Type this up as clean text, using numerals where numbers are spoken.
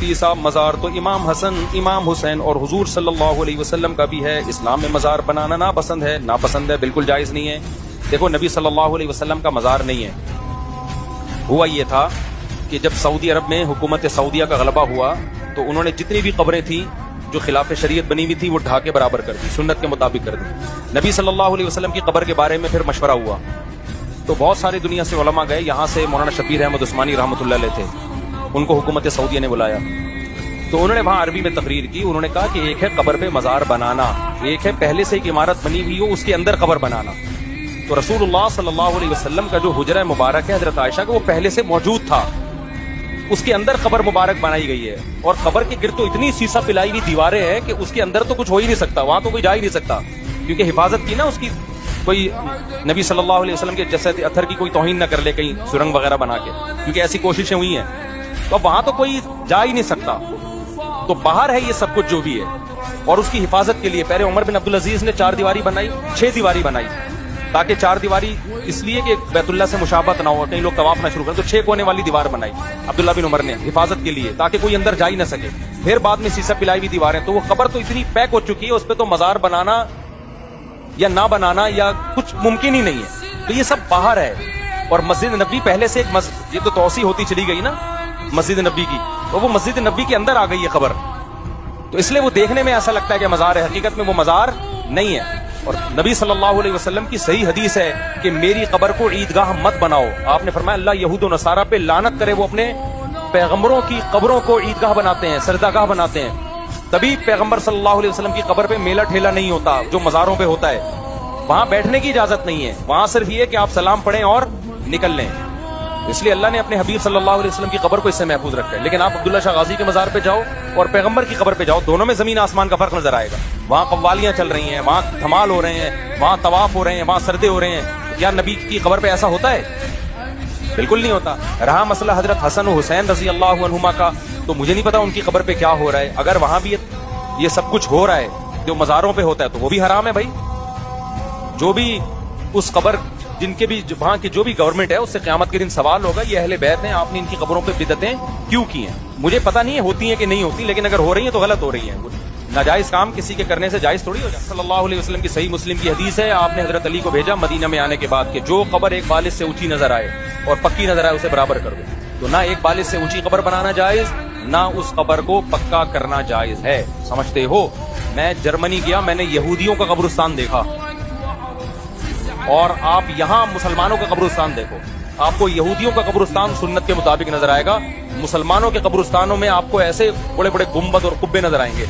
مفتی صاحب مزار تو امام حسن امام حسین اور حضور صلی اللہ علیہ وسلم کا بھی ہے، اسلام میں مزار بنانا ناپسند ہے؟ ناپسند ہے، بالکل جائز نہیں ہے۔ دیکھو نبی صلی اللہ علیہ وسلم کا مزار نہیں ہے۔ ہوا یہ تھا کہ جب سعودی عرب میں حکومت سعودیہ کا غلبہ ہوا تو انہوں نے جتنی بھی قبریں تھیں جو خلاف شریعت بنی ہوئی تھی وہ ڈھا کے برابر کر دی، سنت کے مطابق کر دی۔ نبی صلی اللہ علیہ وسلم کی قبر کے بارے میں پھر مشورہ ہوا تو بہت ساری دنیا سے علماء گئے، یہاں سے مولانا شبیر احمد عثمانی رحمۃ اللہ علیہ تھے، ان کو حکومت سعودیہ نے بلایا تو انہوں نے وہاں عربی میں تقریر کی۔ انہوں نے کہا کہ ایک ہے قبر پہ مزار بنانا، ایک ہے پہلے سے ایک عمارت بنی ہوئی ہو اس کے اندر قبر بنانا۔ تو رسول اللہ صلی اللہ علیہ وسلم کا جو حجرہ مبارک ہے حضرت عائشہ کا، وہ پہلے سے موجود تھا، اس کے اندر قبر مبارک بنائی گئی ہے، اور قبر کے گرد تو اتنی سیسا پلائی ہوئی دیواریں ہیں کہ اس کے اندر تو کچھ ہو ہی نہیں سکتا، وہاں تو کوئی جا ہی نہیں سکتا، کیونکہ حفاظت کی نا اس کی، کوئی نبی صلی اللہ علیہ وسلم کے جسد اثر کی کوئی توہین نہ کر لے کہیں سرنگ وغیرہ بنا کے، کیونکہ ایسی کوششیں ہوئی ہیں، تو وہاں تو کوئی جا ہی نہیں سکتا، تو باہر ہے یہ سب کچھ جو بھی ہے۔ اور اس کی حفاظت کے لیے پہلے عمر بن عبدالعزیز نے 4 دیواری بنائی، 6 دیواری بنائی، تاکہ 4 دیواری اس لیے کہ بیت اللہ سے مشابہت نہ ہو، کئی لوگ طواف نہ شروع کریں، تو 6 کونے والی دیوار بنائی عبداللہ بن عمر نے حفاظت کے لیے، تاکہ کوئی اندر جا ہی نہ سکے۔ پھر بعد میں سیسا پلائی ہوئی دیواریں، تو وہ قبر تو اتنی پیک ہو چکی ہے، اس پہ تو مزار بنانا یا نہ بنانا یا کچھ ممکن ہی نہیں ہے، تو یہ سب باہر ہے۔ اور مسجد نبی پہلے سے ایک یہ تو توسیع ہوتی چلی گئی نا مسجد نبی کی، تو وہ مسجد نبی کے اندر آ گئی ہے قبر، تو اس لیے وہ دیکھنے میں ایسا لگتا ہے کہ مزار ہے، حقیقت میں وہ مزار نہیں ہے۔ اور نبی صلی اللہ علیہ وسلم کی صحیح حدیث ہے کہ میری قبر کو عیدگاہ مت بناؤ، آپ نے فرمایا اللہ یہود و نصارہ پہ لعنت کرے، وہ اپنے پیغمبروں کی قبروں کو عیدگاہ بناتے ہیں، سجدہ گاہ بناتے ہیں، تبھی پیغمبر صلی اللہ علیہ وسلم کی قبر پہ میلہ ٹھیلا نہیں ہوتا جو مزاروں پہ ہوتا ہے، وہاں بیٹھنے کی اجازت نہیں ہے، وہاں صرف یہ کہ آپ سلام پڑھیں اور نکل لیں، اس لیے اللہ نے اپنے حبیب صلی اللہ علیہ وسلم کی قبر کو اس سے محفوظ رکھا ہے۔ لیکن آپ عبداللہ شاہ غازی کے مزار پہ جاؤ اور پیغمبر کی قبر پہ جاؤ، دونوں میں زمین آسمان کا فرق نظر آئے گا، وہاں قوالیاں چل رہی ہیں، وہاں دھمال ہو رہے ہیں، وہاں طواف ہو رہے ہیں، وہاں سردے ہو رہے ہیں، کیا نبی کی قبر پہ ایسا ہوتا ہے؟ بالکل نہیں ہوتا۔ رہا مسئلہ حضرت حسن و حسین رضی اللہ عنہما کا، تو مجھے نہیں پتا ان کی قبر پہ کیا ہو رہا ہے، اگر وہاں بھی یہ سب کچھ ہو رہا ہے جو مزاروں پہ ہوتا ہے تو وہ بھی حرام ہے بھائی۔ جو بھی اس قبر جن کے بھی وہاں کی جو بھی گورنمنٹ ہے اس سے قیامت کے دن سوال ہوگا، یہ اہل بیت ہیں، آپ نے ان کی قبروں پہ بدعتیں کیوں کی ہیں؟ مجھے پتا نہیں ہے ہوتی ہیں کہ نہیں ہوتی، لیکن اگر ہو رہی ہیں تو غلط ہو رہی ہیں، ناجائز کام کسی کے کرنے سے جائز تھوڑی ہو جائے۔ صلی اللہ علیہ وسلم کی صحیح مسلم کی حدیث ہے، آپ نے حضرت علی کو بھیجا مدینہ میں آنے کے بعد کہ جو قبر ایک بالش سے اونچی نظر آئے اور پکی نظر آئے اسے برابر کر دو، تو نہ ایک بالش سے اونچی قبر بنانا جائز، نہ اس قبر کو پکا کرنا جائز ہے، سمجھتے ہو؟ میں جرمنی گیا، میں نے یہودیوں کا قبرستان دیکھا، اور آپ یہاں مسلمانوں کا قبرستان دیکھو، آپ کو یہودیوں کا قبرستان سنت کے مطابق نظر آئے گا، مسلمانوں کے قبرستانوں میں آپ کو ایسے بڑے بڑے گنبد اور قبے نظر آئیں گے۔